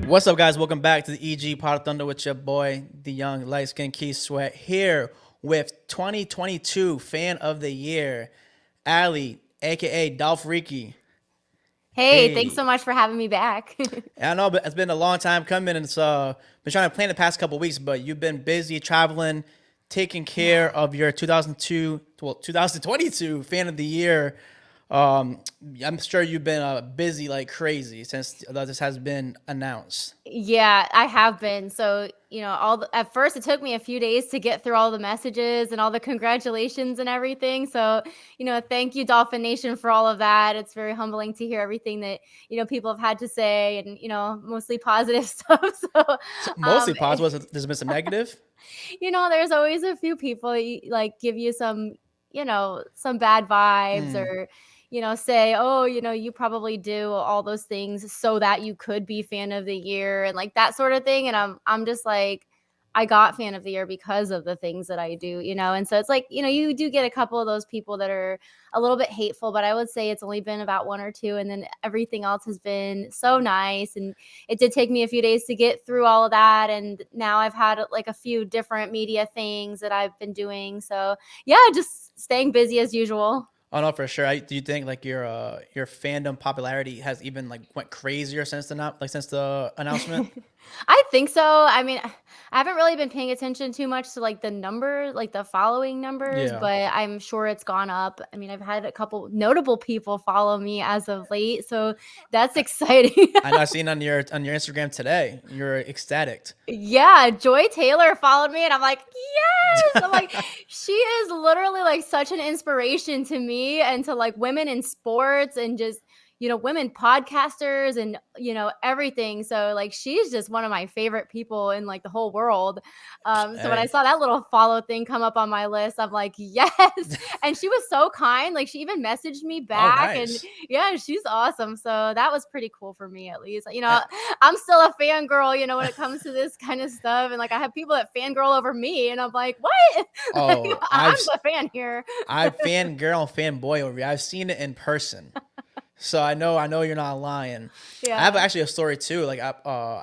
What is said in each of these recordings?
What's up, guys? Welcome back to the EG Pot of Thunder with your boy, the young light-skinned Keith Sweat, here with 2022 Fan of the Year, Allie, aka Dolphreaky. Hey, thanks so Hey, much for having me back. I know, but it's been a long time coming, and it's been trying to plan the past couple weeks, but you've been busy traveling, taking care Yeah. of your 2022 Fan of the Year. Um, I'm sure you've been busy like crazy since this has been announced. Yeah, I have been. So, at first it took me a few days to get through all the messages and all the congratulations and everything. So, thank you, Dolphin Nation, for all of that. It's very humbling to hear everything that, people have had to say and, mostly positive stuff. So, So um, mostly positive. There's been some negative. there's always a few people like give you some, some bad vibes Mm, or say, oh, you probably do all those things so that you could be fan of the year and like that sort of thing. And I'm just like, I got fan of the year because of the things that I do, and so it's like, you do get a couple of those people that are a little bit hateful, but I would say it's only been about one or two, and then everything else has been so nice. And it did take me a few days to get through all of that, and now I've had like a few different media things that I've been doing. So yeah, just staying busy as usual. oh no, for sure. Do you think like your fandom popularity has even like went crazier since since the announcement? I think so. I mean, I haven't really been paying attention too much to like the number, like the following numbers, Yeah, but I'm sure it's gone up. I mean, I've had a couple notable people follow me as of late, so that's I, exciting. I know. I seen on your Instagram today. You're ecstatic. Yeah, Joy Taylor followed me and I'm like, "Yes!" I'm like, she is literally like such an inspiration to me and to like women in sports and just, women podcasters and, everything. So like she's just one of my favorite people in like the whole world. So when I Hey, saw that little follow thing come up on my list, I'm like, "Yes." And she was so kind. Like she even messaged me oh back and nice. yeah, she's awesome. So that was pretty cool for me at least. Uh, I'm still a fangirl, when it comes to this kind of stuff. And like I have people that fangirl over me, and I'm like, what? Like oh, I'm the fan here. I fangirl and fanboy over you. I've seen it in person. So I know you're not lying. I have Yeah. actually a story too. Like I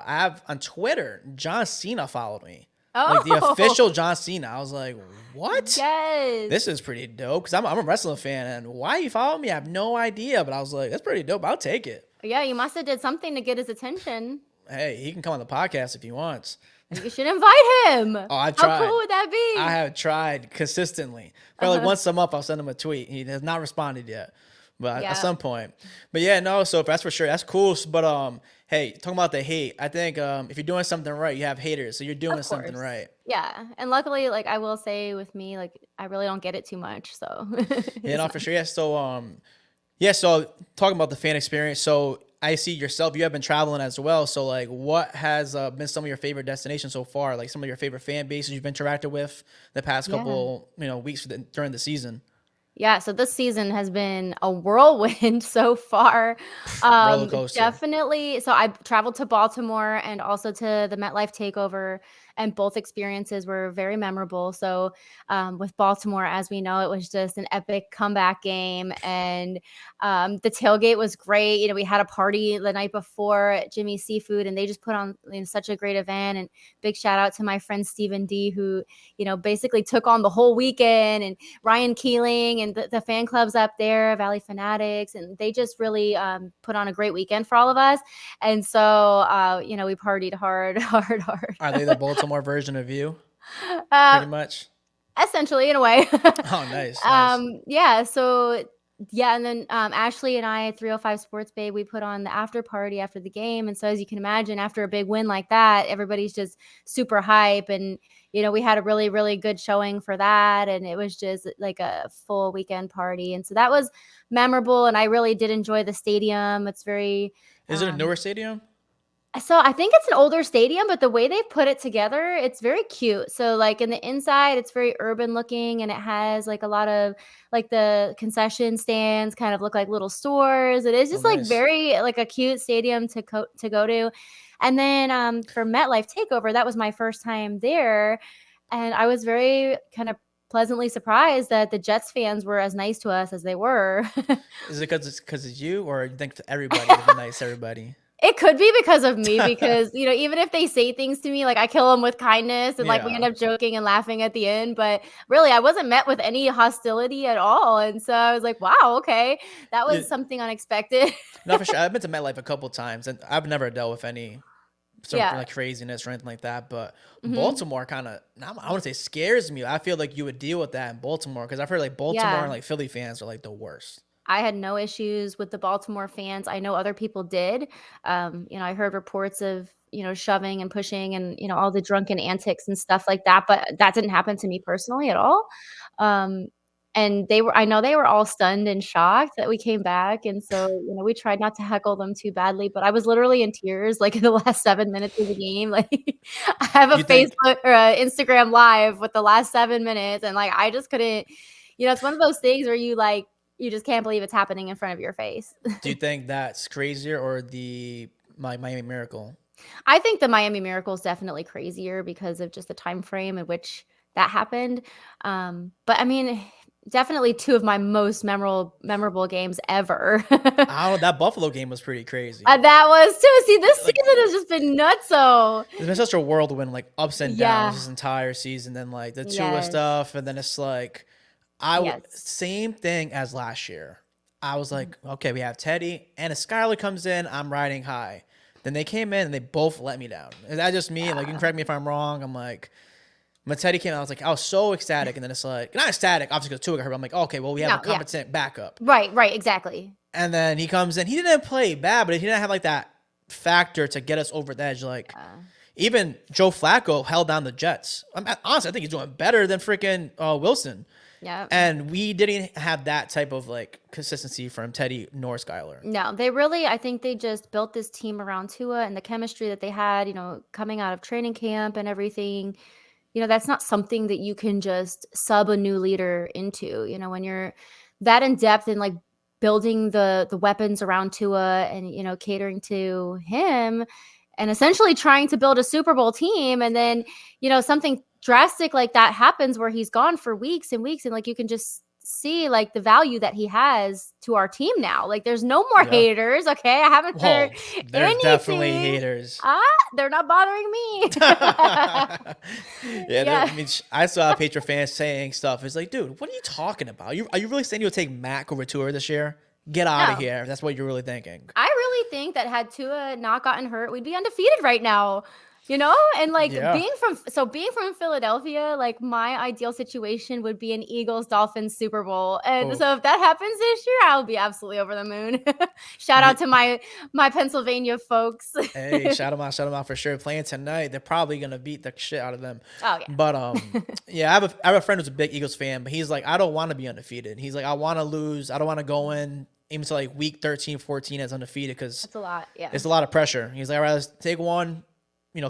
have on Twitter, John Cena followed me, like the Oh, official John Cena. I was like, what? yes. This is pretty dope because I'm a wrestling fan, and why you follow me, I have no idea. But I was like, that's pretty dope. I'll take it. Yeah, you must have did something to get his attention. Hey, he can come on the podcast if he wants. You should invite him. Oh, I've How cool tried. would that I be? have tried consistently. Probably once a month, I'll send him a tweet. He has not responded yet, but at Yeah, some point. But yeah, no. So that's for sure. That's cool. But hey, talking about the hate, I think if you're doing something right, you have haters. So you're doing of something course. right. Yeah. And luckily, like I will say with me, like I really don't get it too much. So Yeah, it's no, for nice. sure. Yeah. So yeah. So talking about the fan experience. So I see yourself. You have been traveling as well. So like, what has been some of your favorite destinations so far? Like some of your favorite fan bases you've interacted with the past Yeah. couple weeks during the season. Yeah, so this season has been a whirlwind so far. Roller coaster. Definitely. So I traveled to Baltimore and also to the MetLife Takeover, and both experiences were very memorable. So with Baltimore, as we know, it was just an epic comeback game, and the tailgate was great. We had a party the night before at Jimmy's Seafood, and they just put on such a great event. And big shout out to my friend Stephen D, who basically took on the whole weekend, and Ryan Keeling and the fan clubs up there, Valley Fanatics, and they just really put on a great weekend for all of us. And so, we partied hard, hard, hard. Are they the Baltimore version of you? uh, Pretty much. Essentially, in a way. Oh, nice, nice. Yeah. So, yeah. And then Ashley and I at 305 Sports Bay, we put on the after party after the game. And so, as you can imagine, after a big win like that, everybody's just super hype. And, we had a really, really good showing for that. And it was just like a full weekend party. And so that was memorable. And I really did enjoy the stadium. It's very, Is it a newer stadium? so I think it's an older stadium, but the way they've put it together, it's very cute. So like in the inside, it's very urban looking, and it has like a lot of like the concession stands kind of look like little stores. It is Oh, just like nice. very like a cute stadium to go to. And then for MetLife Takeover, that was my first time there, and I was very kind of pleasantly surprised that the Jets fans were as nice to us as they were. Is it because it's you, or you think everybody has been nice? Everybody. It could be because of me because, even if they say things to me, like I kill them with kindness and like we end up joking and laughing at the end. But really, I wasn't met with any hostility at all. And so I was like, wow, okay. That was something unexpected. No, for sure. I've been to MetLife a couple times and I've never dealt with any sort of like craziness or anything like that. But Baltimore kind of, I want to say scares me. I feel like you would deal with that in Baltimore because I've heard like Baltimore and like Philly fans are like the worst. I had no issues with the Baltimore fans. I know other people did. I heard reports of, shoving and pushing and, all the drunken antics and stuff like that, but that didn't happen to me personally at all. And I know they were all stunned and shocked that we came back. And so, we tried not to heckle them too badly, but I was literally in tears, like in the last 7 minutes of the game. Like I have a Facebook or a Instagram live with the last 7 minutes. And like, I just couldn't, it's one of those things where you just can't believe it's happening in front of your face. Do you think that's crazier or the Miami Miracle? I think the Miami Miracle is definitely crazier because of just the time frame in which that happened. But I mean, definitely two of my most memorable games ever. I don't know. That Buffalo game was pretty crazy. That was too. See, this season has just been nuts. So it's been such a whirlwind, like ups and downs this entire season. Then like the Tua stuff, and then it's like same thing as last year. I was like, okay, we have Teddy, and if Skylar comes in, I'm riding high. Then they came in and they both let me down. Is that just me? Like, you can correct me if I'm wrong. I'm like, when Teddy came out, I was so ecstatic, and then it's like, not ecstatic, obviously because Tua got hurt. I'm like, okay, well, we have a competent backup. Right, exactly. And then he comes in. He didn't play bad, but he didn't have like that factor to get us over the edge. Like, even Joe Flacco held down the Jets. Honestly, I think he's doing better than freaking Wilson. Yeah. And we didn't have that type of like consistency from Teddy nor Skylar. No, I think they just built this team around Tua and the chemistry that they had, coming out of training camp and everything. That's not something that you can just sub a new leader into, when you're that in depth and like building the weapons around Tua and, catering to him and essentially trying to build a Super Bowl team. And then, something drastic like that happens where he's gone for weeks and weeks. And like, you can just see like the value that he has to our team now. Like there's no more haters. Okay. I haven't heard there's definitely haters. They're not bothering me. I mean, I saw Patriot fans saying stuff. It's like, dude, what are you talking about? Are you really saying you'll take Mac over Tua this year? Get out of here. If that's what you're really thinking. I really think that had Tua not gotten hurt, we'd be undefeated right now. And like being from Philadelphia, like my ideal situation would be an Eagles Dolphins Super Bowl. And so if that happens this year, I'll be absolutely over the moon. Shout out to my Pennsylvania folks. Hey, shout them out for sure. Playing tonight, they're probably gonna beat the shit out of them. Oh yeah. But I have a friend who's a big Eagles fan, but he's like, I don't want to be undefeated. He's like, I want to lose. I don't want to go in even to like week 13, 14 as undefeated because that's a lot. Yeah, it's a lot of pressure. He's like, I'd rather take one,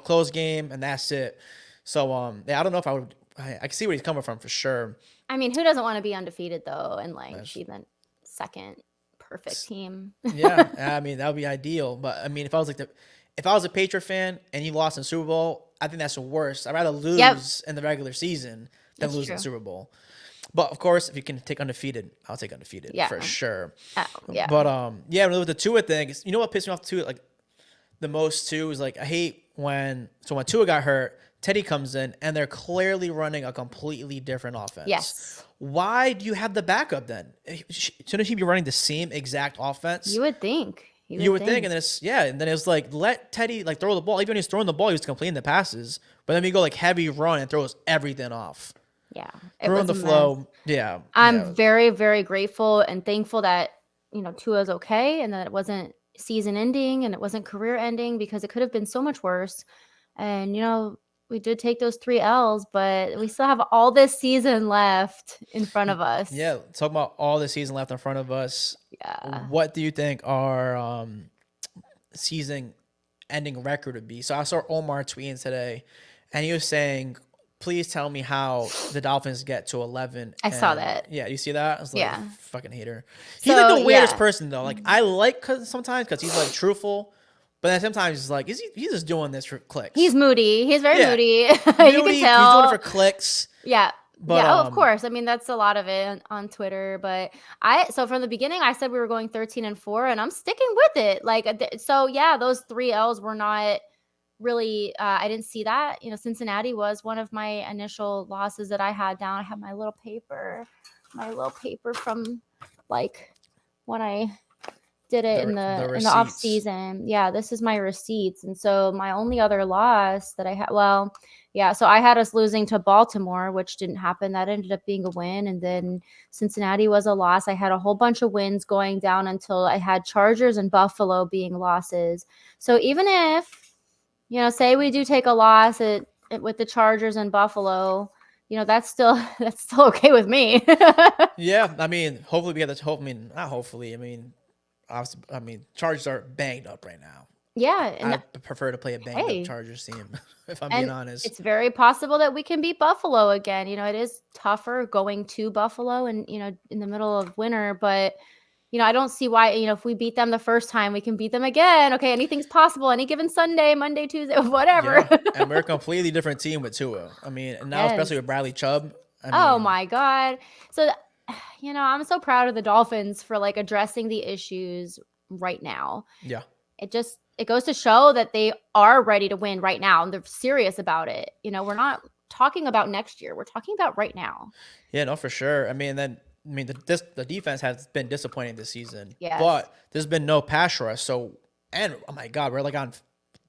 close game, and that's it. So, I don't know if I would. I can see where he's coming from for sure. I mean, who doesn't want to be undefeated though, and like be the second perfect team? Yeah, I mean that would be ideal. But I mean, if I was a Patriot fan and you lost in Super Bowl, I think that's the worst. I'd rather lose in the regular season than lose in the Super Bowl. But of course, if you can take undefeated, I'll take undefeated for sure. Oh, yeah. But with the Tua thing, you know what pissed me off too? Like the most too is like I hate when Tua got hurt, Teddy comes in and they're clearly running a completely different offense. Yes. Why do you have the backup then? Shouldn't he be running the same exact offense? You would think. You would think, and then it's like let Teddy like throw the ball. Even when he's throwing the ball, he was completing the passes. But then we go like heavy run and throws everything off. Yeah, ruin the flow. Yeah, I'm very, very grateful and thankful that Tua's okay and that it wasn't season ending and it wasn't career ending because it could have been so much worse. And we did take those 3 L's, but we still have all this season left in front of us. Yeah, talk about all the season left in front of us. Yeah. What do you think our season ending record would be? So I saw Omar tweeting today, and he was saying, please tell me how the Dolphins get to 11. I saw that. Yeah, you see that? I was like, fucking hater. He's So, like the weirdest person, though. Like, I like sometimes because he's like truthful, but then sometimes it's like, he's just doing this for clicks. He's moody. He's very moody. You can tell. He's doing it for clicks. Yeah. But Of course. I mean, that's a lot of it on Twitter, but so from the beginning I said we were going 13-4 and I'm sticking with it. Like, so yeah, those 3 L's were not really, I didn't see that. Cincinnati was one of my initial losses that I had down. I have my little paper from like when I did it in the off season. Yeah, this is my receipts. And so my only other loss that I had, so I had us losing to Baltimore, which didn't happen. That ended up being a win. And then Cincinnati was a loss. I had a whole bunch of wins going down until I had Chargers and Buffalo being losses. So even if, say we do take a loss with the Chargers and Buffalo, that's still okay with me. Yeah, I mean, hopefully we get the hope. I mean, not hopefully. I mean, Chargers are banged up right now. Yeah, and I prefer to play a banged up Chargers team, if I'm being honest. It's very possible that we can beat Buffalo again. It is tougher going to Buffalo and in the middle of winter, but I don't see why, if we beat them the first time, we can beat them again. Okay, anything's possible any given Sunday, Monday, Tuesday, whatever. Yeah. And we're a completely different team with Tua. I mean, and now especially with Bradley Chubb. Oh my God. So, I'm so proud of the Dolphins for like addressing the issues right now. Yeah. It goes to show that they are ready to win right now and they're serious about it. We're not talking about next year. We're talking about right now. Yeah, no, for sure. The defense has been disappointing this season. Yes. But there's been no pass rush. So, and oh my God, we're like on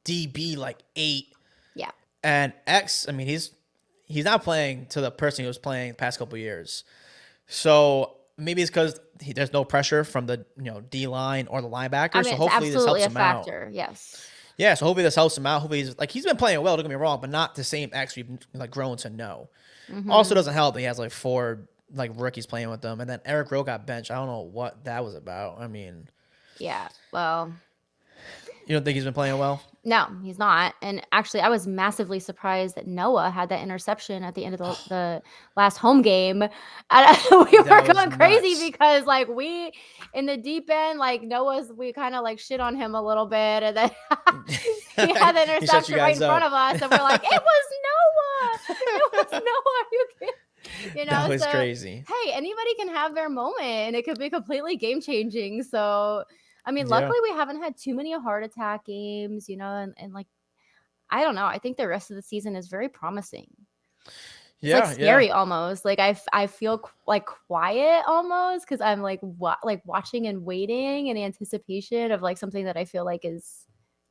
DB like 8. Yeah. And X, he's not playing to the person he was playing the past couple of years. So maybe it's because there's no pressure from the D line or the linebacker. So hopefully this helps him out. Yes. Yeah, so hopefully this helps him out. Hopefully he's been playing well, don't get me wrong, but not the same X we've grown to know. Mm-hmm. Also doesn't help that he has 4 rookies playing with them, and then Eric Rowe got benched. I don't know what that was about. Yeah, well, you don't think he's been playing well? No, he's not. And actually, I was massively surprised that Noah had that interception at the end of the last home game. And we were going crazy because we in the deep end, we kind of shit on him a little bit, and then he had the interception right in front of us, and we're like, it was Noah. It was Noah. Are you kidding? That was crazy. Hey, anybody can have their moment, and it could be completely game changing. So. Luckily we haven't had too many heart attack games, and I don't know. I think the rest of the season is very promising. It's scary almost. I feel quiet almost because I'm watching and waiting in anticipation of something that I feel is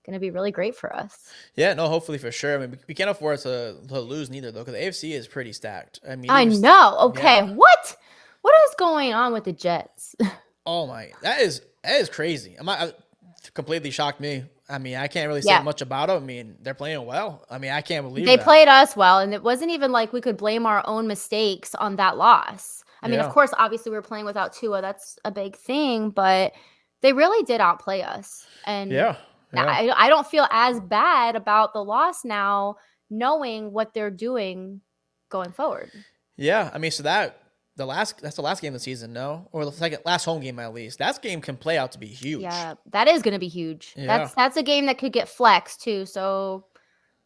going to be really great for us. Yeah, no, hopefully for sure. We can't afford to lose neither though, because the AFC is pretty stacked. I know. Okay, yeah. What is going on with the Jets? Oh my, that is crazy. Completely shocked me. I can't really say much about them. They're playing well. I can't believe they played us well, and it wasn't even we could blame our own mistakes on that loss. Of course, obviously we were playing without Tua. That's a big thing, but they really did outplay us. And I don't feel as bad about the loss now, knowing what they're doing going forward. Yeah, so that's the last game of the season, no? Or the last home game at least. That game can play out to be huge. Yeah, that is going to be huge. Yeah. That's a game that could get flexed too. So,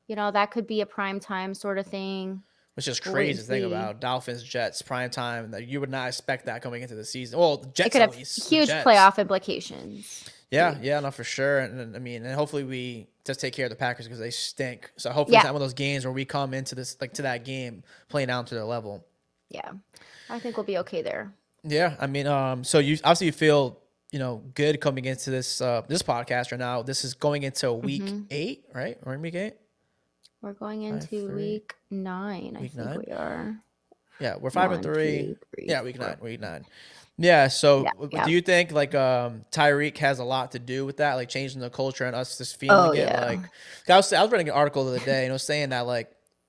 that could be a prime time sort of thing. Which is crazy to think about. Dolphins, Jets, prime time. You would not expect that coming into the season. Well, the Jets it could at have least. Huge playoff implications. Yeah, no, for sure. And hopefully we just take care of the Packers because they stink. So hopefully it's not one of those games where we come into this to that game playing down to their level. Yeah. I think we'll be okay there. Yeah, so you obviously feel good coming into this podcast right now. This is going into week 8, right? We're in week 8. We're going into week 9. Week I think 9? We are. Yeah, we're 5-3. Yeah, week 9. Week 9. Yeah. So do you think Tyreek has a lot to do with that, changing the culture and us just feeling it? I was reading an article the other day and it was saying that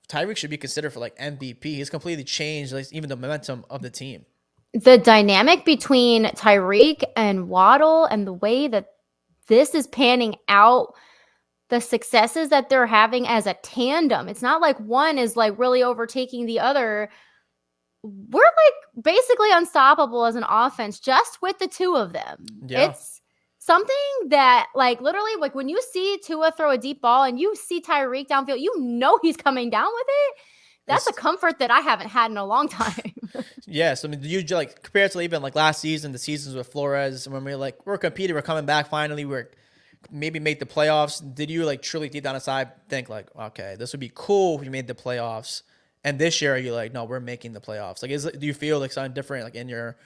Tyreek should be considered for MVP. He's completely changed even the momentum of the team. The dynamic between Tyreek and Waddle and the way that this is panning out, the successes that they're having as a tandem. It's not one is really overtaking the other. We're basically unstoppable as an offense just with the two of them. Yeah. It's something that literally when you see Tua throw a deep ball and you see Tyreek downfield, he's coming down with it. that's a comfort that I haven't had in a long time. Yes, I mean, you like compared to even like last season, the seasons with Flores, when we're competing, we're coming back finally, we're maybe make the playoffs. Did you like truly deep down inside think like, okay, this would be cool if we made the playoffs? And this year, are you like, no, we're making the playoffs? Like, do you feel like something different, like in your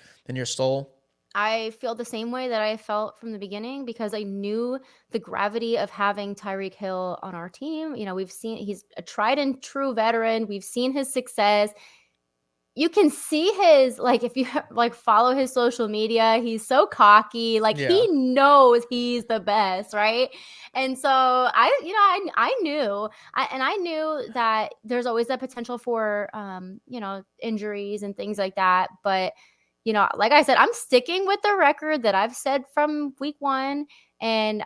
soul? I feel the same way that I felt from the beginning because I knew the gravity of having Tyreek Hill on our team. You know, we've seen he's a tried and true veteran. We've seen his success. You can see his, like, if you like follow his social media, he's so cocky. Like, he knows he's the best, right? And so I knew that there's always that potential for injuries and things like that. But like I said, I'm sticking with the record that I've said from week one, and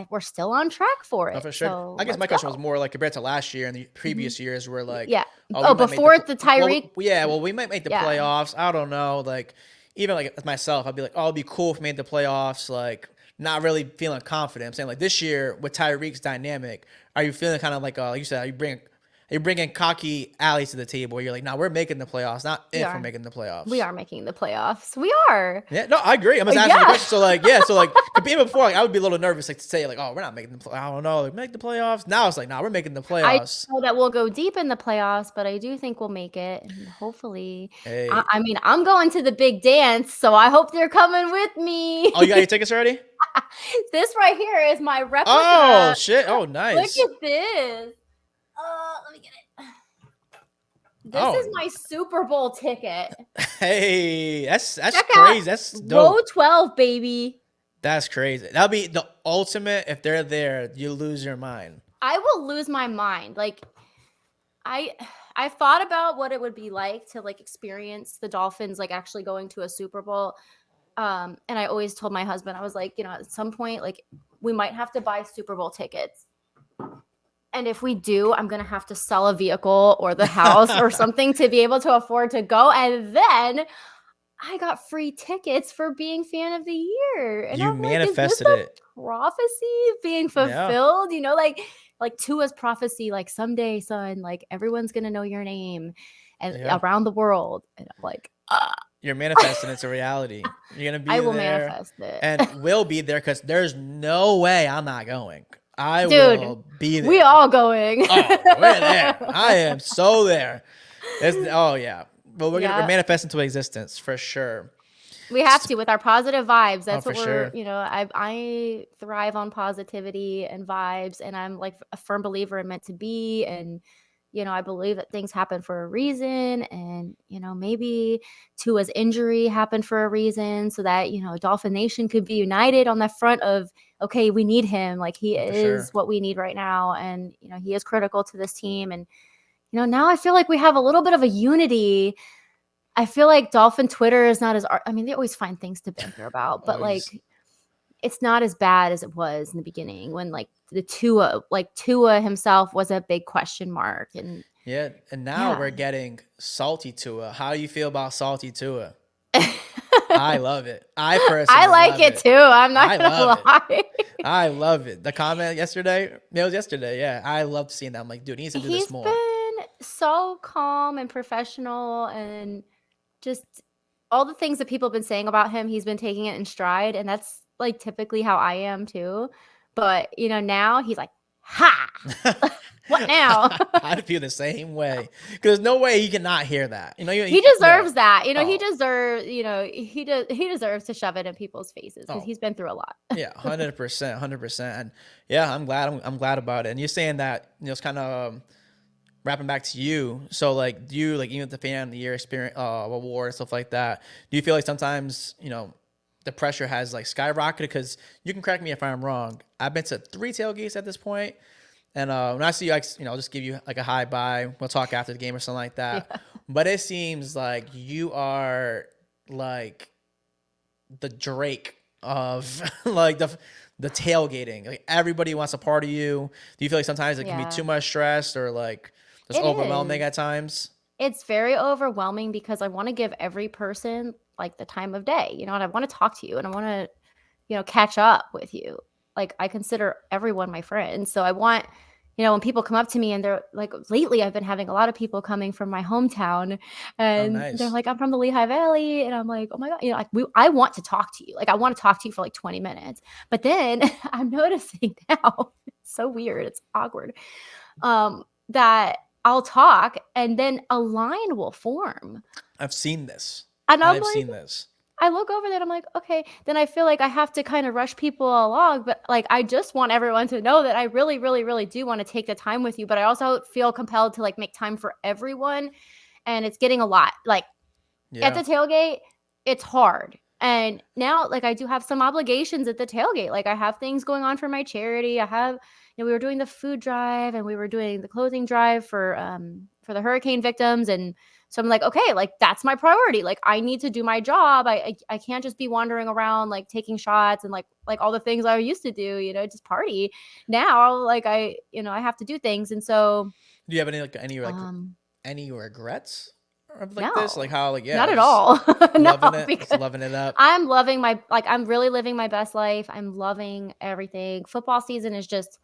we're still on track for it. No, for sure. So I guess my question was more like compared to last year and the previous years, where like, before the Tyreek. Well, we might make the playoffs. I don't know. Like, even like with myself, I'd be like, oh, it'd be cool if we made the playoffs. Like, not really feeling confident. I'm saying like this year with Tyreek's dynamic, are you feeling kind of like you said, are you bringing cocky Allie to the table where you're like, no, we're making the playoffs, not if we're making the playoffs. We are making the playoffs. We are. Yeah, no, I agree. I'm just asking the question. So like, even before, like, I would be a little nervous, like to say like, oh, we're not making the playoffs. I don't know, like make the playoffs. Now it's like, nah, we're making the playoffs. I know that we'll go deep in the playoffs, but I do think we'll make it. And hopefully, I mean, I'm going to the big dance, so I hope they're coming with me. Oh, you got your tickets already? This right here is my replica. Oh shit! Oh, nice. Look at this. Let me get it. This is my Super Bowl ticket. Hey, that's Check crazy. Out that's dope. Row 12, baby. That's crazy. That'll be the ultimate. If they're there, you lose your mind. I will lose my mind. Like, I thought about what it would be like to like experience the Dolphins like actually going to a Super Bowl. And I always told my husband, I was like, at some point, like, we might have to buy Super Bowl tickets. And if we do, I'm going to have to sell a vehicle or the house or something to be able to afford to go. And then I got free tickets for being fan of the year. And you I'm manifested like, is this a prophecy being fulfilled? Yeah. Like Tua's prophecy, like someday, son, like everyone's going to know your name and around the world. And I'm like, You're manifesting it to reality. You're going to be there. I will manifest it. And will be there because there's no way I'm not going. Will be there. We all going. Oh, we're there. I am so there. Yeah. But we're manifesting into existence for sure. We have to with our positive vibes. That's what we're, I thrive on positivity and vibes, and I'm like a firm believer in meant to be. And, I believe that things happen for a reason, and, maybe Tua's injury happened for a reason so that, Dolphin Nation could be united on the front of, okay, we need him. Like, he is what we need right now. And, he is critical to this team. And, now I feel like we have a little bit of a unity. I feel like Dolphin Twitter is not as, they always find things to banter about, but like, it's not as bad as it was in the beginning when like Tua himself was a big question mark. And and now we're getting salty Tua. How do you feel about salty Tua? I love it. I personally like it too. I'm not gonna lie. I love it. The comment yesterday, it was yesterday. Yeah, I loved seeing that. I'm like, dude, he needs to do this more. He's been so calm and professional, and just all the things that people have been saying about him, he's been taking it in stride, and that's like typically how I am too. But now he's like, ha. What now? I'd feel the same way because there's no way he cannot hear that. He deserves that. He deserves. He deserves to shove it in people's faces because he's been through a lot. Yeah, 100%. And yeah, I'm glad about it. And you're saying that it's kind of wrapping back to you. So like, do you like even the fan of the year experience award and stuff like that? Do you feel like sometimes the pressure has like skyrocketed? Because you can correct me if I'm wrong. I've been to 3 tailgates at this point. And when I see you, I'll just give you like a hi bye. We'll talk after the game or something like that. Yeah. But it seems like you are like the Drake of like the tailgating. Like everybody wants a part of you. Do you feel like sometimes it can be too much stress or like just overwhelming at times? It's very overwhelming because I want to give every person like the time of day, and I want to talk to you and I want to, catch up with you. Like I consider everyone my friend. So I want, when people come up to me and they're like, lately I've been having a lot of people coming from my hometown, Oh, and they're nice. like, I'm from the Lehigh Valley. And I'm like, oh my God, like I want to talk to you. Like, I want to talk to you for like 20 minutes. But then I'm noticing now, it's so weird. It's awkward. That I'll talk and then a line will form. I've seen this. And I'm I've like, seen this. I look over there and I'm like, okay, then I feel like I have to kind of rush people along, but like I just want everyone to know that I really, really, really do want to take the time with you, but I also feel compelled to like make time for everyone, and it's getting a lot. Like at Yeah. the tailgate, it's hard. And now like I do have some obligations at the tailgate. Like I have things going on for my charity. I have, we were doing the food drive and we were doing the clothing drive for the hurricane victims, and so I'm like, okay, like that's my priority. Like I need to do my job. I can't just be wandering around like taking shots and like all the things I used to do, just party. Now like I have to do things. And so Do you have any um any regrets of like this? Like no. how like yeah, Not at just all. No, loving it, just because loving it up. I'm loving I'm really living my best life. I'm loving everything. Football season is just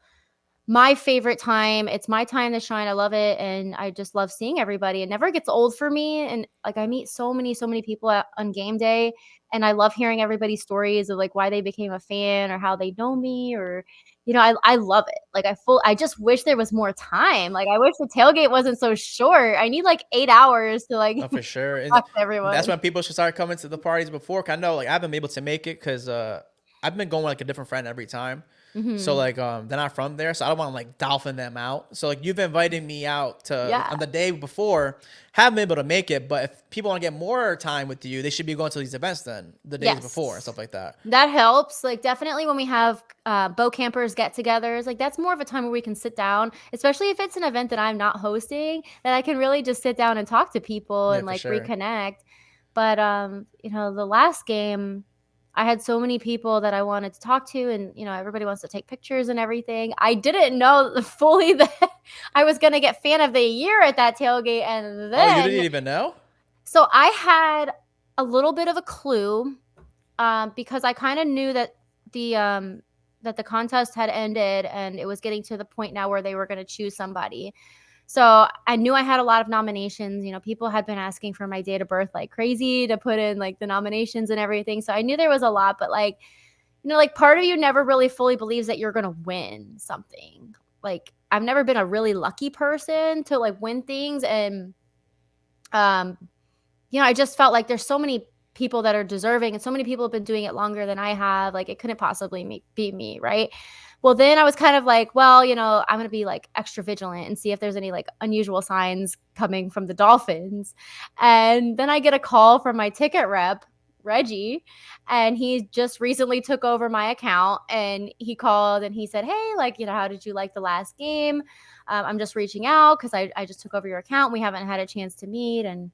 my favorite time. It's my time to shine. I love it, and I just love seeing everybody. It never gets old for me, and like I meet so many people on game day, and I love hearing everybody's stories of like why they became a fan or how they know me, or I love it. Like I just wish there was more time. Like I wish the tailgate wasn't so short. I need like 8 hours to like Oh, for sure. And talk to that's everyone. when people should start coming to the parties before. 'Cause I know like I haven't been able to make it because I've been going with like a different friend every time. So Mhm. like they're not from there, so I don't want to like dolphin them out. So like you've invited me out to Yeah. on the day before, haven't been able to make it, but if people want to get more time with you, they should be going to these events then the days before and Yes. stuff like that. That helps. Like definitely when we have bow campers get-togethers, like that's more of a time where we can sit down, especially if it's an event that I'm not hosting, that I can really just sit down and talk to people Yeah, and for like sure. reconnect. But the last game, I had so many people that I wanted to talk to, and everybody wants to take pictures and everything. I didn't know fully that I was going to get fan of the year at that tailgate, and Oh, you didn't then even know? so I had a little bit of a clue, because I kind of knew that the contest had ended and it was getting to the point now where they were going to choose somebody. So I knew I had a lot of nominations. People had been asking for my date of birth like crazy to put in like the nominations and everything. So I knew there was a lot, but like, like part of you never really fully believes that you're going to win something. Like I've never been a really lucky person to like win things. And, um, I just felt like there's so many people that are deserving, and so many people have been doing it longer than I have. Like it couldn't possibly be me, right? Well, then I was kind of like, well, I'm going to be like extra vigilant and see if there's any like unusual signs coming from the Dolphins. And then I get a call from my ticket rep, Reggie, and he just recently took over my account, and he called and he said, hey, like, how did you like the last game? I'm just reaching out because I just took over your account. We haven't had a chance to meet, and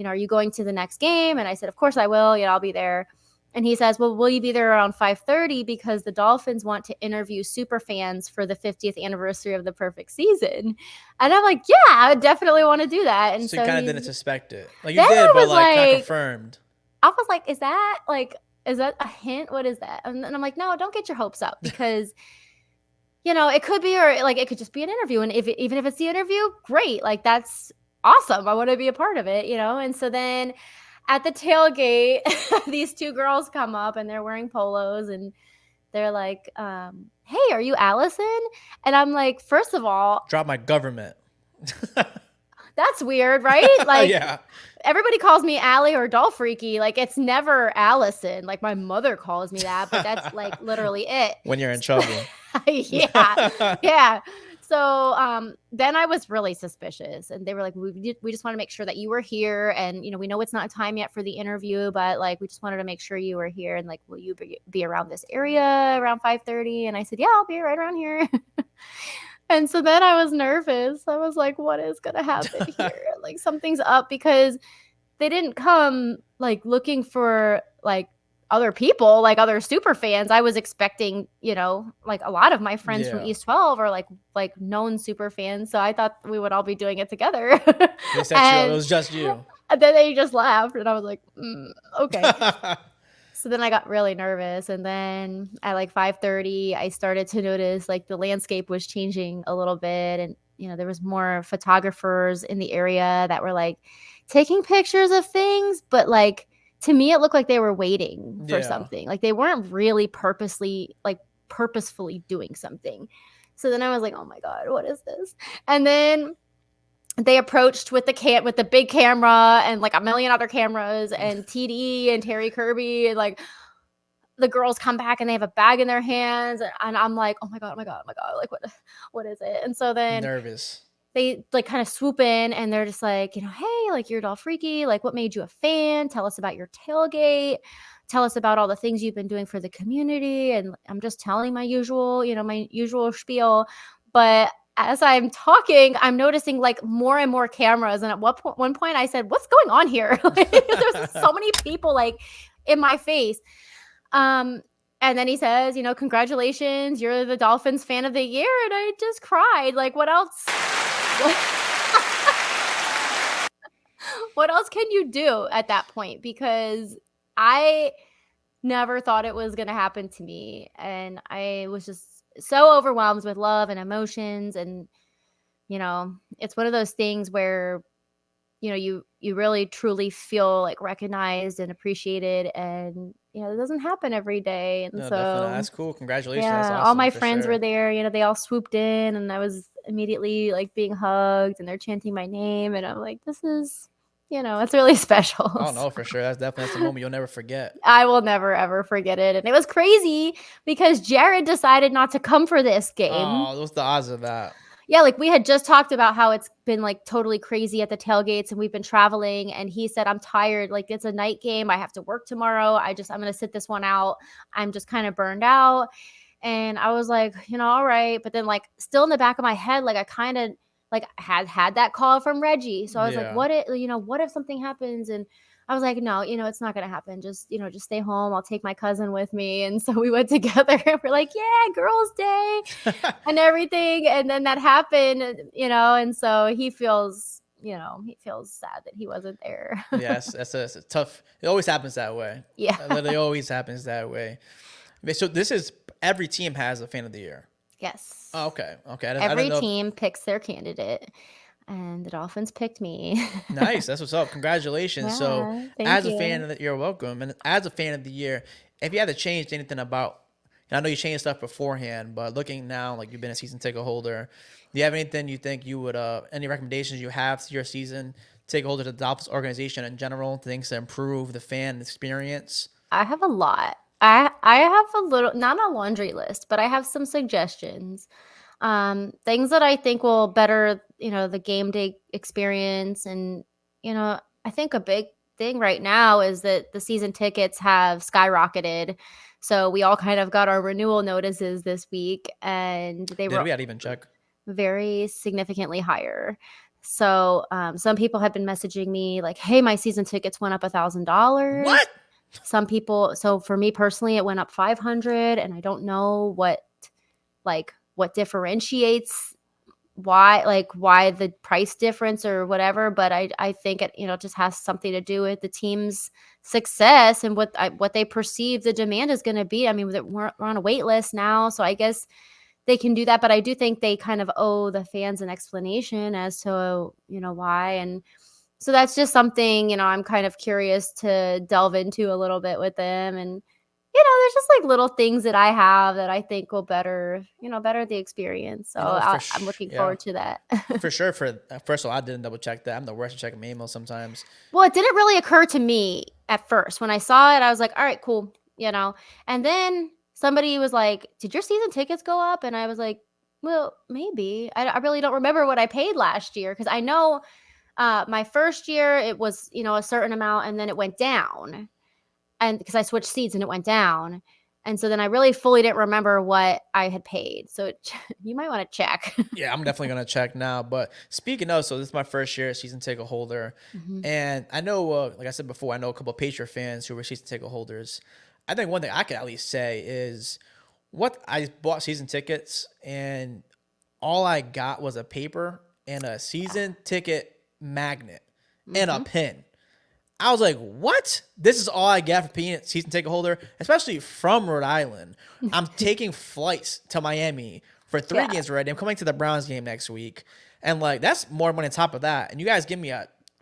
are you going to the next game? And I said, of course I will. I'll be there. And he says, well, will you be there around 5:30 because the Dolphins want to interview super fans for the 50th anniversary of the perfect season? And I'm like, yeah, I would definitely want to do that. And So you so kind of he's didn't suspect it. Like you then did, I but was like not like, confirmed. is that a hint? What is that? And I'm like, no, don't get your hopes up, because it could be, or like it could just be an interview. And even if it's the interview, great. Like that's awesome. I want to be a part of it, And so then at the tailgate, these two girls come up and they're wearing polos, and they're like, hey, are you Allison? And I'm like, first of all, Drop my government. that's weird, right? Like Yeah. everybody calls me Allie or Dolphreaky. Like it's never Allison. Like my mother calls me that, but that's like literally it. When you're in trouble. Yeah. Yeah. So then I was really suspicious, and they were like, we just want to make sure that you were here, and we know it's not time yet for the interview, but like we just wanted to make sure you were here, and like will you be around this area around 5:30? And I said, yeah, I'll be right around here. And so then I was nervous. I was like, what is gonna happen here? Like something's up, because they didn't come like looking for like other people, like other super fans. I was expecting, like a lot of my friends from Yeah. East 12 are like known super fans. So I thought we would all be doing it together. They set you up. It And was just you. then they just laughed, and I was like, okay. So then I got really nervous, and then at like 5:30, I started to notice like the landscape was changing a little bit, and there was more photographers in the area that were like taking pictures of things, but like to me it looked like they were waiting for Yeah. something. Like they weren't really purposefully doing something. So then I was like, "Oh my god, what is this?" And then they approached with the big camera and like a million other cameras, and TD and Terry Kirby, and like the girls come back and they have a bag in their hands, and I'm like, "Oh my god, oh my god, oh my god, like what is it?" And so then Nervous. they like kind of swoop in and they're just like, "Hey, like you're Dolphreaky, like what made you a fan? Tell us about your tailgate. Tell us about all the things you've been doing for the community." And I'm just telling my usual spiel. But as I'm talking, I'm noticing like more and more cameras. And at one point I said, "What's going on here?" Like, there's so many people like in my face. Um, and then he says, "Congratulations, you're the Dolphins fan of the year." And I just cried. Like, what else? What else can you do at that point? Because I never thought it was going to happen to me. And I was just so overwhelmed with love and emotions. And, it's one of those things where, you really truly feel like recognized and appreciated. And, it doesn't happen every day. And No, definitely. so, That's cool. Congratulations. That's yeah, all awesome my for friends were sure. there. They all swooped in, and I was immediately like being hugged, and they're chanting my name, and I'm like, this is, it's really special. Oh So no, for sure. That's a moment you'll never forget. I will never ever forget it. And it was crazy because Jared decided not to come for this game. Oh, what's the odds of that? Yeah, like we had just talked about how it's been like totally crazy at the tailgates and we've been traveling, and he said, "I'm tired. Like it's a night game. I have to work tomorrow. I'm going to sit this one out. I'm just kind of burned out." And I was like, all right. But then like still in the back of my head, like I kind of like had that call from Reggie. So I was like, Yeah. what if something happens? And I was like, no, it's not going to happen. Just stay home. I'll take my cousin with me. And so we went together and we're like, yeah, girls day and everything. And then that happened, and so he feels sad that he wasn't there. Yes, that's a tough. It always happens that way. Yeah. It literally always happens that way. Okay, so this is every team has a fan of the year. Yes. Oh, okay, okay. I didn't Every know. team picks their candidate, and the Dolphins picked me. Nice, that's what's up. Congratulations. So, Yeah, thank as a fan you. of the, you're welcome. And as a fan of the year, if you had to change anything about, and I know you changed stuff beforehand, but looking now, like you've been a season ticket holder, do you have anything you think you would, any recommendations you have to your season ticket holder to the Dolphins organization in general, things to improve the fan experience? I have a lot. I have a little, not a laundry list, but I have some suggestions. Things that I think will better, the game day experience. And, I think a big thing right now is that the season tickets have skyrocketed. So we all kind of got our renewal notices this week, and they Did were we had even check? very significantly higher. So some people have been messaging me like, "Hey, my season tickets went up $1,000." What? Some people, so for me personally, it went up 500, and I don't know what differentiates why the price difference or whatever, but I think it just has something to do with the team's success and what they perceive the demand is going to be. I mean, we're on a wait list now, so I guess they can do that, but I do think they kind of owe the fans an explanation as to why. And so that's just something I'm kind of curious to delve into a little bit with them. And there's just like little things that I have that I think will better the experience. So I'm looking Yeah, forward to that. for sure. For first of all, I didn't double check that. I'm the worst at checking my email sometimes. Well, it didn't really occur to me at first. When I saw it, I was like, all right, cool, And then somebody was like, "Did your season tickets go up?" And I was like, well, maybe. I really don't remember what I paid last year, because I know my first year it was, a certain amount, and then it went down. And because I switched seats and it went down. And so then I really fully didn't remember what I had paid. So you might want to check. Yeah, I'm definitely gonna check now. But speaking of, so this is my first year as season ticket holder, Mhm. and I know, like I said before, I know a couple of Patriot fans who were season ticket holders. I think one thing I could at least say is, what I bought season tickets, and all I got was a paper and a season ticket magnet and a Mhm. pin. I was like, what? This is all I get for being a season ticket holder, especially from Rhode Island. I'm taking flights to Miami for 3 games already. I'm coming to the Browns game next week. And like, that's more money on top of that. And you guys give me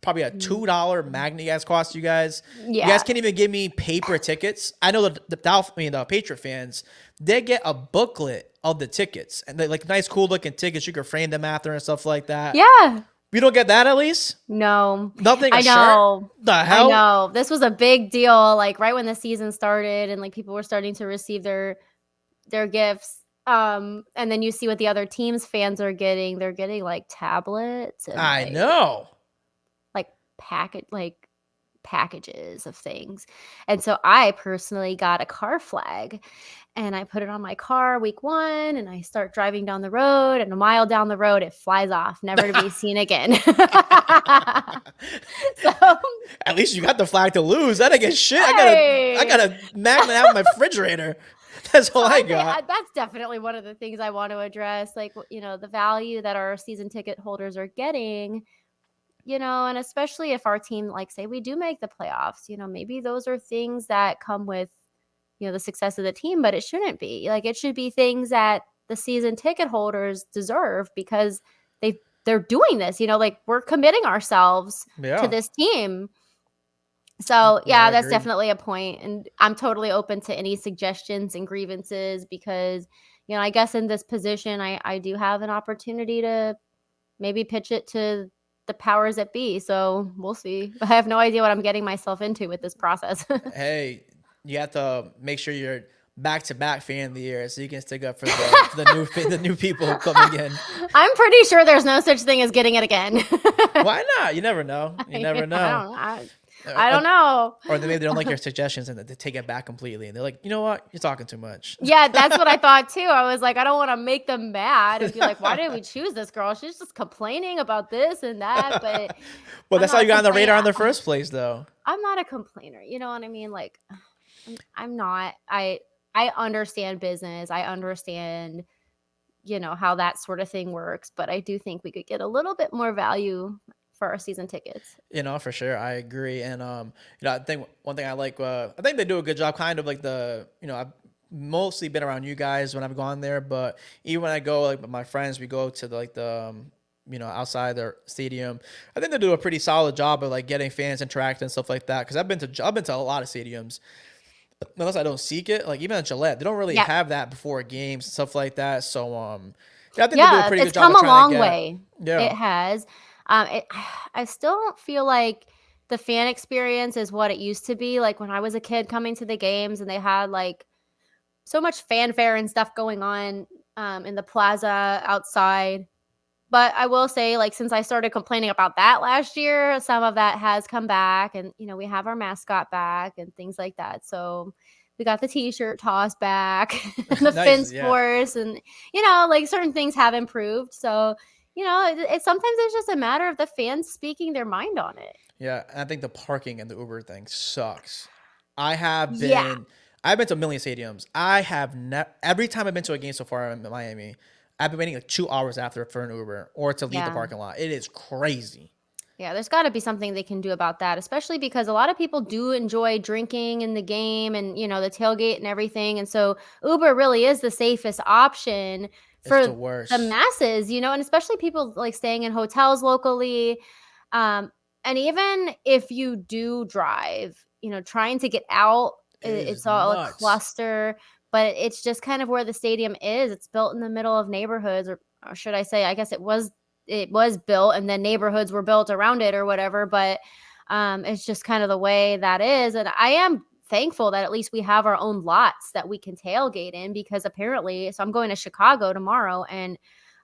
probably a $2 magnet you guys cost you guys. You guys can't even give me paper tickets. I know the Patriot fans, they get a booklet of the tickets and they like nice, cool looking tickets. You can frame them after and stuff like that. Yeah. We don't get that at least? No. Nothing. I know. Shirt? The hell? I know. This was a big deal, like right when the season started and like people were starting to receive their gifts. And then you see what the other teams' fans are getting. They're getting like tablets and I know. Like packages of things. And so I personally got a car flag and I put it on my car week 1 and I start driving down the road and a mile down the road, it flies off, never to be seen again. So at least you got the flag to lose. I didn't get shit. Hey. I got a magnet out of my refrigerator. That's all I got. That's definitely one of the things I want to address. Like, the value that our season ticket holders are getting, and especially if our team, like say we do make the playoffs, maybe those are things that come with, the success of the team, but it shouldn't be. Like it should be things that the season ticket holders deserve because they're doing this, like we're committing ourselves to this team. So yeah, that's definitely a point. And I'm totally open to any suggestions and grievances because, I guess in this position, I do have an opportunity to maybe pitch it to the powers that be. So we'll see. I have no idea what I'm getting myself into with this process. Hey, you have to make sure you're back-to-back fan of the year so you can stick up for the new people coming in. I'm pretty sure there's no such thing as getting it again. Why not? You never know. You never know. I don't know. Or maybe they don't like your suggestions and they take it back completely. And they're like, you know what? You're talking too much. Yeah, that's what I thought too. I was like, I don't want to make them mad and be like, why did we choose this girl? She's just complaining about this and that. But well, that's how you got on the radar in the first place, though. I'm not a complainer. You know what I mean? Like, I'm not. I understand business. I understand, how that sort of thing works. But I do think we could get a little bit more value for our season tickets. For sure. I agree. And, I think one thing I like, I think they do a good job kind of like I've mostly been around you guys when I've gone there, but even when I go like with my friends, we go to the outside their stadium. I think they do a pretty solid job of like getting fans interacting and stuff like that. Cause I've been to a lot of stadiums, unless I don't seek it, like even at Gillette, they don't really have that before games and stuff like that. So, I think they do a pretty good job. It's come a long way. Yeah, it has. I still don't feel like the fan experience is what it used to be. Like when I was a kid coming to the games and they had like so much fanfare and stuff going on in the plaza outside. But I will say, like, since I started complaining about that last year, some of that has come back and, we have our mascot back and things like that. So we got the t-shirt toss back and the fence force and, like certain things have improved. So, it's sometimes it's just a matter of the fans speaking their mind on it. Yeah. And I think the parking and the Uber thing sucks. I've been to a million stadiums. Every time I've been to a game so far in Miami, I've been waiting like 2 hours after for an Uber or to leave the parking lot. It is crazy. Yeah, there's got to be something they can do about that, especially because a lot of people do enjoy drinking in the game and, the tailgate and everything. And so Uber really is the safest option for the masses, and especially people like staying in hotels locally. And even if you do drive, trying to get out, it's all nuts. A cluster. But it's just kind of where the stadium is. It's built in the middle of neighborhoods, or should I say, I guess it was built and then neighborhoods were built around it or whatever. But it's just kind of the way that is. And I am thankful that at least we have our own lots that we can tailgate in because apparently, so I'm going to Chicago tomorrow and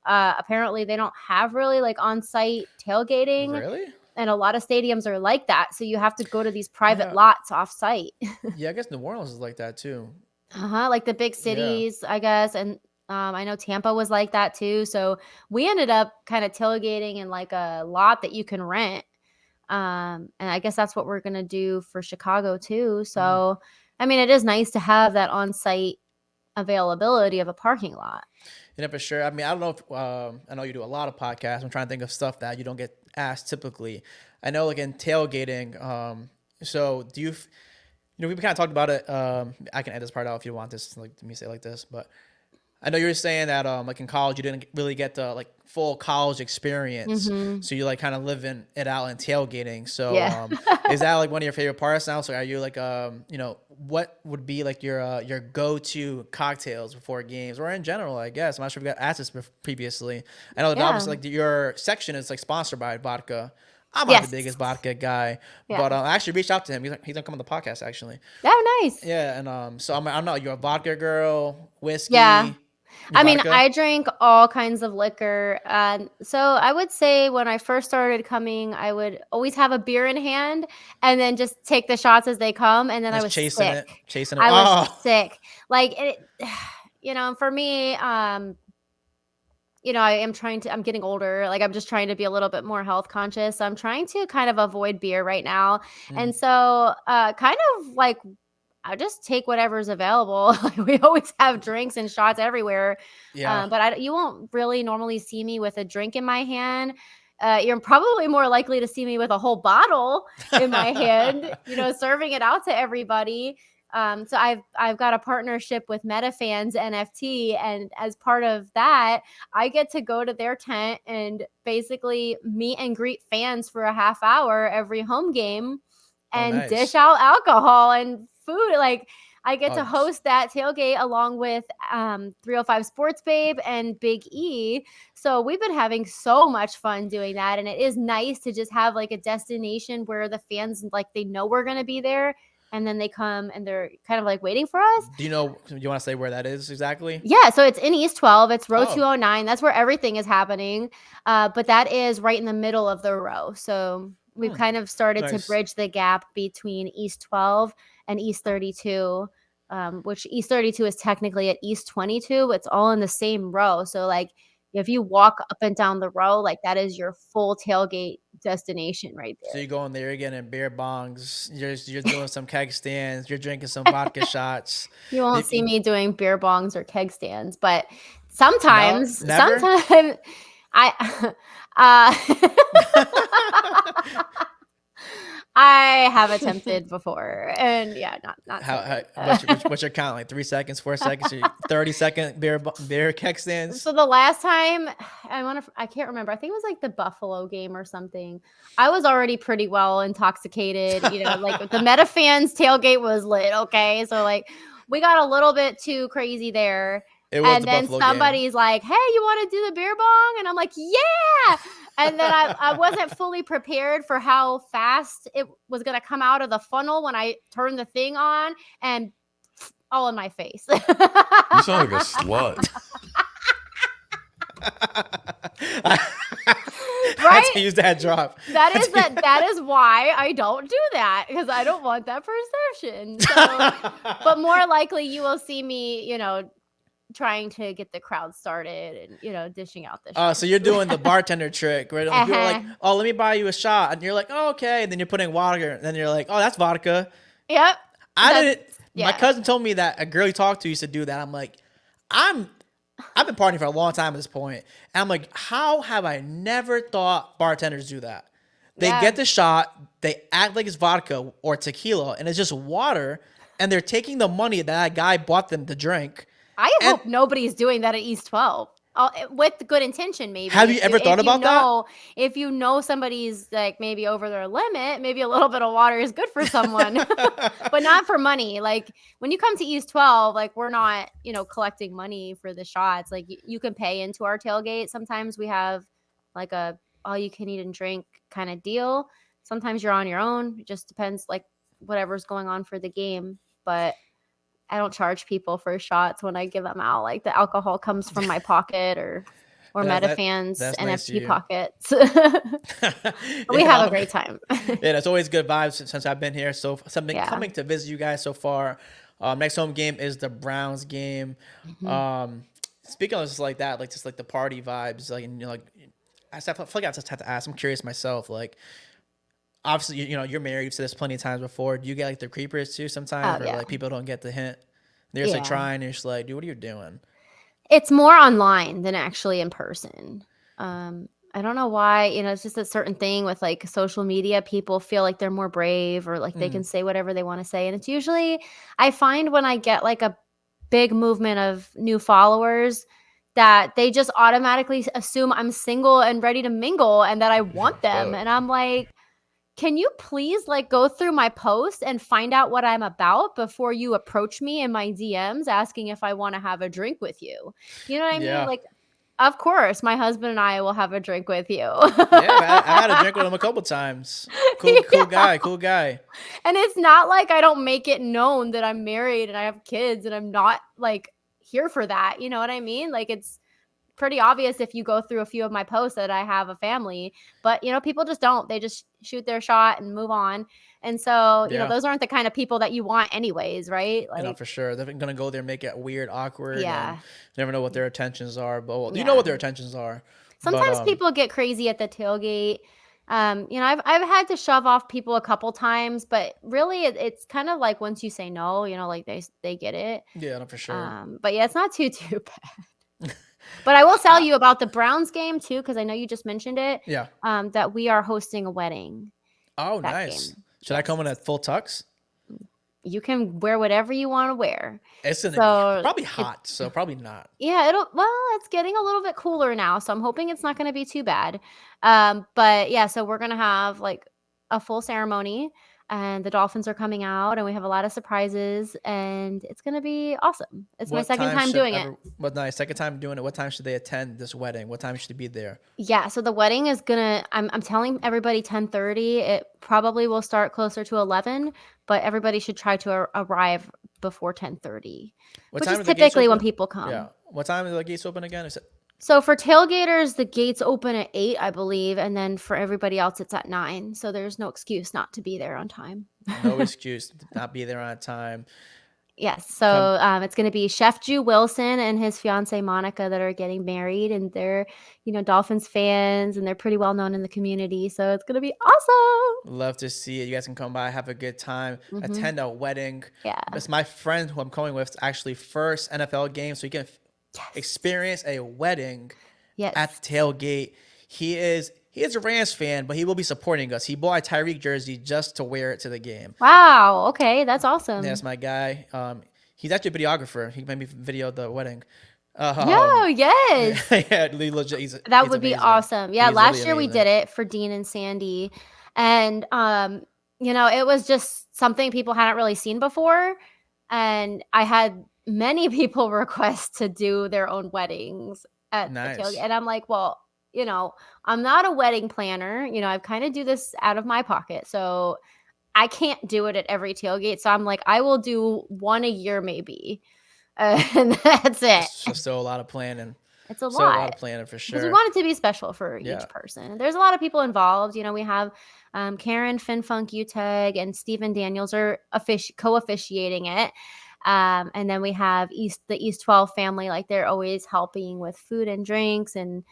apparently they don't have really like on-site tailgating. Really? And a lot of stadiums are like that. So you have to go to these private lots off-site. Yeah, I guess New Orleans is like that too. Like the big cities, I guess. And I know Tampa was like that too. So we ended up kind of tailgating in like a lot that you can rent. And I guess that's what we're going to do for Chicago too. So, I mean, it is nice to have that on-site availability of a parking lot. For sure. I mean, I don't know if, I know you do a lot of podcasts. I'm trying to think of stuff that you don't get asked typically. I know like in tailgating, So do you, we kind of talked about it. I can edit this part out if you want this, like me say it like this, but I know you were saying that like in college you didn't really get the like full college experience, so you like kind of living it out and tailgating. So Yeah. is that like one of your favorite parts now? So are you like what would be like your go-to cocktails before games or in general? I guess I'm not sure if we got asked this previously. I know that Yeah. obviously like your section is like sponsored by vodka. I'm not the Yes. biggest vodka guy, Yeah. but I actually reached out to him. He's gonna come on the podcast actually. Oh, nice. Yeah, and so I'm not you're a vodka girl, whiskey. Yeah. I mean, Vodka? I drink all kinds of liquor. So I would say when I first started coming, I would always have a beer in hand and then just take the shots as they come. And then I Just was chasing sick. it, chasing it. I was Oh, sick. Like for me, I'm getting older. Like I'm just trying to be a little bit more health conscious. So I'm trying to kind of avoid beer right now. And so kind of like I just take whatever's available. We always have drinks and shots everywhere. yeah. But you won't really normally see me with a drink in my hand. You're probably more likely to see me with a whole bottle in my hand, serving it out to everybody. So I've got a partnership with MetaFans NFT, and as part of that, I get to go to their tent and basically meet and greet fans for a half hour every home game and nice. dish out alcohol and food. Like I get to Oh, host that tailgate along with 305 Sports Babe and Big E. So we've been having so much fun doing that. And it is nice to just have like a destination where the fans, like they know we're going to be there. And then they come and they're kind of like waiting for us. do you want to say where that is exactly? Yeah, so it's in East 12. It's row Oh. 209. That's where everything is happening. But that is right in the middle of the row. So we've kind of started to Nice. bridge the gap between East 12 and East 32, which East 32 is technically at East 22. It's all in the same row. So like if you walk up and down the row, like that is your full tailgate destination right there. So you're going there again in beer bongs. You're doing some keg stands. You're drinking some vodka shots. You won't see me doing beer bongs or keg stands, but sometimes, I I have attempted before, and yeah, not what's your count? Like 3 seconds, 4 seconds, 30-second beer keg stands. So the last time I can't remember. I think it was like the Buffalo game or something. I was already pretty well intoxicated. Like the MetaFans tailgate was lit. Okay, so like we got a little bit too crazy there. And then somebody's like, "Hey, you want to do the beer bong?" And I'm like, "Yeah." And then I wasn't fully prepared for how fast it was going to come out of the funnel when I turned the thing on, and all in my face. You sound like a slut. Right? To use that drop. That is why I don't do that, because I don't want that perception. So, but more likely you will see me, trying to get the crowd started and dishing out the shot. So you're doing the bartender trick, right? Like, you're like, "Oh, let me buy you a shot," and you're like, "Oh, okay." And then you're putting water, and then you're like, "Oh, that's vodka." Yep. My cousin told me that a girl you talked to used to do that. I'm like, I've been partying for a long time at this point, and I'm like, how have I never thought bartenders do that? They get the shot, they act like it's vodka or tequila, and it's just water, and they're taking the money that guy bought them to drink. I hope nobody's doing that at East 12 with good intention. Maybe. Have you ever thought about that? If somebody's like maybe over their limit, maybe a little bit of water is good for someone, but not for money. Like when you come to East 12, like we're not, collecting money for the shots. Like you can pay into our tailgate. Sometimes we have like a all you can eat and drink kind of deal. Sometimes you're on your own. It just depends, like whatever's going on for the game. But I don't charge people for shots when I give them out. Like the alcohol comes from my pocket or MetaFans NFT pockets. We have a great time. Yeah, it's always good vibes since I've been here. So coming to visit you guys so far. Next home game is the Browns game. Speaking of just like that, like just like the party vibes, like I feel like I just have to ask. I'm curious myself, like. Obviously, you're married. You've said this plenty of times before. Do you get like the creepers too sometimes, where like people don't get the hint? They're just like trying, and you're just like, dude, what are you doing? It's more online than actually in person. I don't know why, it's just a certain thing with like social media. People feel like they're more brave or like they can say whatever they want to say. And it's usually, I find when I get like a big movement of new followers that they just automatically assume I'm single and ready to mingle and that I want them. And I'm like, can you please like go through my post and find out what I'm about before you approach me in my DMs asking if I want to have a drink with you? You know what I mean? Yeah. Like, of course, my husband and I will have a drink with you. Yeah, I've had a drink with him a couple times. Cool guy. And it's not like I don't make it known that I'm married and I have kids and I'm not like here for that. You know what I mean? Like it's pretty obvious if you go through a few of my posts that I have a family, but people just don't. They just shoot their shot and move on. And so, those aren't the kind of people that you want anyways, right? Like, for sure. They're going to go there, make it weird, awkward. Yeah. And never know what their intentions are, but you Yeah. know what their intentions are. Sometimes people get crazy at the tailgate. I've had to shove off people a couple times, but really it's kind of like once you say no, like they get it. Yeah, no, for sure. But yeah, it's not too bad. But I will tell you about the Browns game too, because I know you just mentioned it. Yeah. That we are hosting a wedding. Oh, nice. Game. Should I come in at full tux? You can wear whatever you want to wear. It's probably hot, so probably not. Yeah, it's getting a little bit cooler now, so I'm hoping it's not going to be too bad. But yeah, so we're going to have like a full ceremony and the Dolphins are coming out and we have a lot of surprises and it's going to be awesome. It's my second time doing it. But nice, second time doing it. What time should they attend this wedding? What time should they be there? Yeah, so the wedding is I'm telling everybody 10:30. It probably will start closer to 11, but everybody should try to arrive before 10:30, which is typically when people come. Yeah. What time are the gates open again? So for tailgaters, the gates open at 8, I believe, and then for everybody else, it's at 9. So there's no excuse not to be there on time. No excuse to not be there on time. Yes. So it's going to be Chef Jew Wilson and his fiance Monica that are getting married, and they're Dolphins fans, and they're pretty well known in the community. So it's going to be awesome. Love to see it. You guys can come by, have a good time, attend a wedding. Yeah. It's my friend who I'm going with. It's actually first NFL game, so you can experience a wedding at the tailgate. He is a Rams fan, but he will be supporting us. He bought a Tyreek jersey just to wear it to the game. Wow. Okay, that's awesome. That's my guy. He's actually a videographer. He made me video the wedding. Yes. Yeah, legit. That would be awesome. Yeah, last year we amazing. did it for Dean and Sandy, and it was just something people hadn't really seen before, and I had many people request to do their own weddings at the tailgate, and I'm like, well, I'm not a wedding planner. I kind of do this out of my pocket, so I can't do it at every tailgate. So I'm like, I will do one a year maybe, and that's it. It's just still a lot of planning. It's a lot. A lot of lot. planning for sure. Because we want it to be special for each person. There's a lot of people involved. We have Karen Finfunk Uteg and Stephen Daniels are co-officiating it. And then we have the East 12 family, like they're always helping with food and drinks and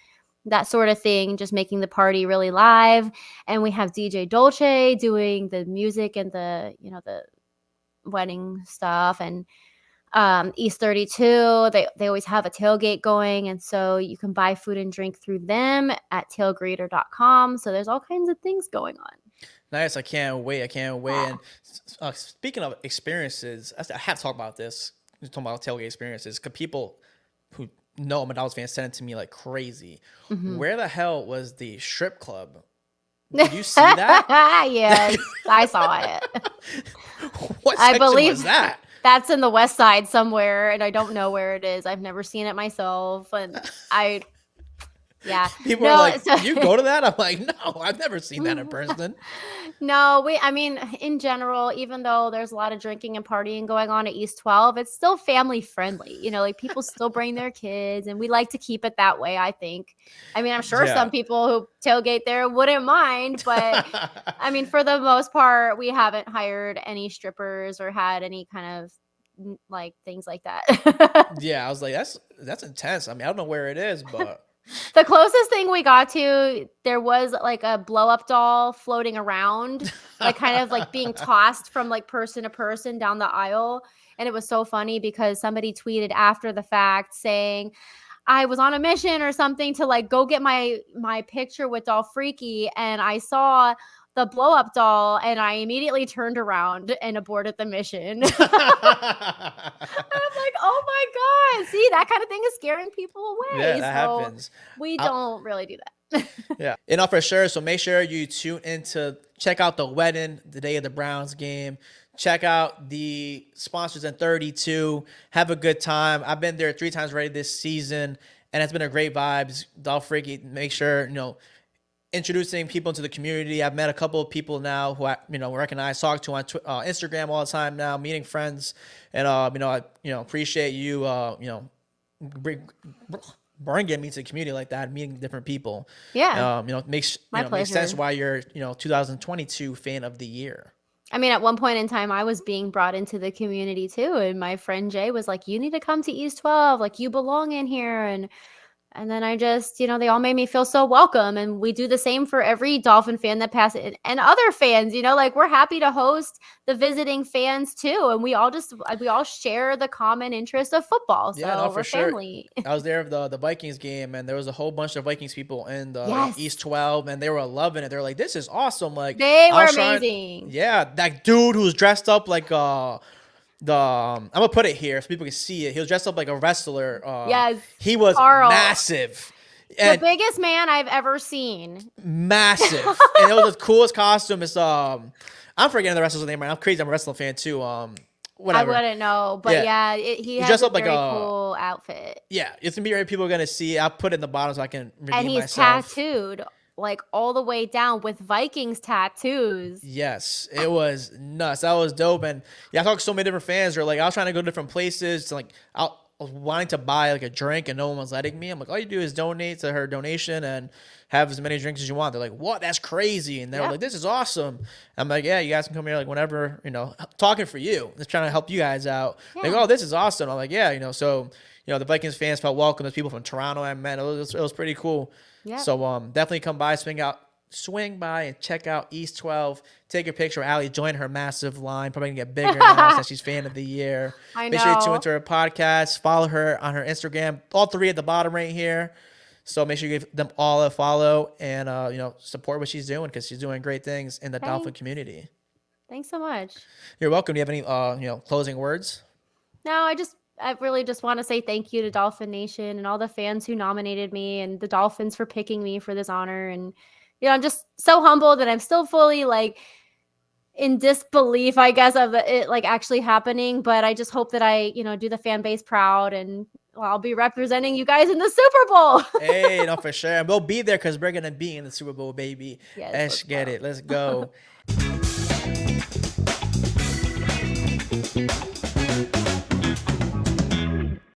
that sort of thing, just making the party really live. And we have DJ Dolce doing the music and the wedding stuff. And East 32, they always have a tailgate going, and so you can buy food and drink through them at tailgater.com. So there's all kinds of things going on. Nice. I can't wait. And speaking of experiences, I have to talk about this. We're talking about tailgate experiences, because people who know I'm a Dolphins fan sent it to me like crazy. Where the hell was the strip club? Did you see that? Yeah, I saw it. What section was that? That's in the West Side somewhere, and I don't know where it is. I've never seen it myself, and people are like, you go to that? I'm like, no, I've never seen that in person. No, in general, even though there's a lot of drinking and partying going on at East 12, it's still family friendly. Like people still bring their kids, and we like to keep it that way, I think. I'm sure some people who tailgate there wouldn't mind, but for the most part, we haven't hired any strippers or had any kind of like things like that. Yeah, I was like, that's intense. I don't know where it is, but the closest thing we got to, there was like a blow up doll floating around, like kind of like being tossed from like person to person down the aisle. And it was so funny because somebody tweeted after the fact saying, I was on a mission or something to like go get my picture with Dolphreaky, and I saw the blow up doll, and I immediately turned around and aborted the mission. I'm like, oh my God. See, that kind of thing is scaring people away. Yeah, that happens. We don't really do that. Yeah, enough for sure. So make sure you tune in to check out the wedding, the day of the Browns game. Check out the sponsors in 32. Have a good time. I've been there 3 times already this season, and it's been a great vibes. Dolphreaky, make sure, introducing people into the community. I've met a couple of people now who I, recognize, talk to on Instagram all the time now, meeting friends, and I appreciate you, bringing me to the community like that, meeting different people. Yeah, makes sense why you're 2022 fan of the year. I mean, at one point in time, I was being brought into the community too, and my friend Jay was like, "You need to come to East 12. Like, you belong in here." And then I just, they all made me feel so welcome. And we do the same for every Dolphin fan that passes and other fans, like we're happy to host the visiting fans too. And we all share the common interest of football. So we're family. I was there for the Vikings game, and there was a whole bunch of Vikings people in the East 12, and they were loving it. They're like, this is awesome. Like, they were amazing. Yeah. That dude who was dressed up like, I'm gonna put it here so people can see it. He was dressed up like a wrestler. Yes, he was Carl. massive. The biggest man I've ever seen. Massive, and it was the coolest costume. It's I'm forgetting the wrestler's name right now. I'm crazy. I'm a wrestling fan too. Whatever. I wouldn't know, but he has dressed up like a cool outfit. Yeah, it's gonna be right. People are gonna see. I'll put it in the bottom so I can redeem and he's myself. Tattooed. Like all the way down with Vikings tattoos. Yes, it was nuts. That was dope. And I talked to so many different fans. They're like, I was trying to go to different places. Like, I was wanting to buy like a drink, and no one was letting me. I'm like, all you do is donate to her donation and have as many drinks as you want. They're like, what? That's crazy. And they were like, this is awesome. I'm like, yeah, you guys can come here like whenever. Talking for you, just trying to help you guys out. Yeah. Like, oh, this is awesome. I'm like, yeah, so the Vikings fans felt welcome. There's people from Toronto I met. It was pretty cool. Yeah. So definitely come by, swing by and check out East 12. Take a picture. Allie, join her massive line. Probably gonna get bigger now since she's fan of the year. I know. Make sure you tune into her podcast. Follow her on her Instagram. All 3 at the bottom right here. So make sure you give them all a follow and support what she's doing, because she's doing great things in the Dolphin community. Thanks so much. You're welcome. Do you have any closing words? No, I really just want to say thank you to Dolphin Nation and all the fans who nominated me, and the Dolphins for picking me for this honor. And, I'm just so humbled, and I'm still fully like in disbelief, I guess, of it like actually happening. But I just hope that I, do the fan base proud, and I'll be representing you guys in the Super Bowl. Hey, no, for sure. And we'll be there because we're going to be in the Super Bowl, baby. Yes, let's get it. Let's go.